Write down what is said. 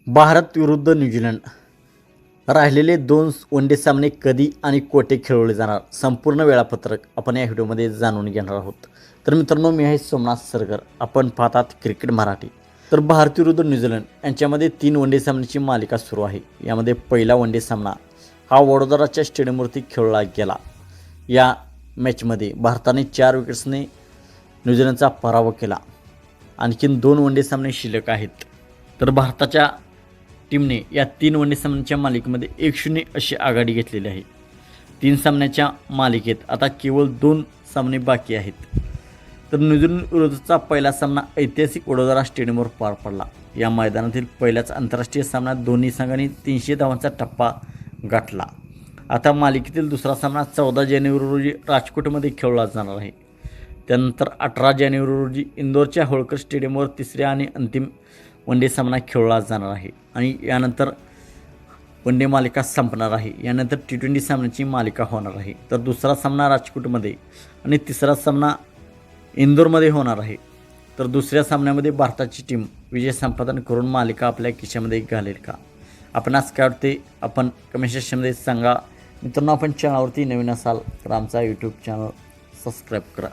भारत विरुद्ध न्यूझीलंड राहिलेले 2 वनडे सामने कधी आणि कोठे खेळवले जाणार संपूर्ण वेळापत्रक आपण या व्हिडिओमध्ये जाणून घेणार आहोत. तर मित्रांनो, मी आहे सोमनाथ सरगर, आपण पाहतात क्रिकेट मराठी. तर भारत विरुद्ध न्यूझीलंड यांच्यामध्ये 3 वनडे सामन्याची मालिका सुरू आहे. यामध्ये पहिला वनडे सामना हा वडोदराच्या स्टेडियमवरती खेळला गेला. या मॅचमध्ये भारताने 4 विकेट्सने न्यूझीलंडचा पराभव केला. आणखीन 2 वनडे सामने शिल्लक आहेत. तर भारताच्या टीमने या 3 वनडे सामन्यांच्या मालिकेमध्ये 1-0 अशी आघाडी घेतलेली आहे. 3 सामन्याच्या मालिकेत आता केवळ 2 सामने बाकी आहेत. तर न्यूझीलंड विरुद्धचा पहिला सामना ऐतिहासिक वडोदरा स्टेडियमवर पार पडला. या मैदानातील पहिल्याच आंतरराष्ट्रीय सामन्यात दोन्ही संघांनी 300 धावांचा टप्पा गाठला. आता मालिकेतील दुसरा सामना 14 जानेवारी रोजी राजकोटमध्ये खेळला जाणार आहे. त्यानंतर 18 जानेवारी रोजी इंदोरच्या होळकर स्टेडियमवर तिसऱ्या आणि अंतिम वनडे सामना खेळला जाणार आहे. आणि यानंतर वनडे मालिका संपणार आहे. यानंतर T20 सामन्याची मालिका होणार आहे. तर दुसरा सामना राजकोटमध्ये आणि तिसरा सामना इंदोरमध्ये होणार आहे. तर दुसऱ्या सामन्यामध्ये भारताची टीम विजय संपादन करून मालिका आपल्या खिशामध्ये घालेल का? आपण आज काय वाटते आपण कमेंट सेक्शनमध्ये सांगा. मित्रांनो, आपण चॅनलवरती नवीन असाल तर आमचा यूट्यूब चॅनल सबस्क्राईब करा.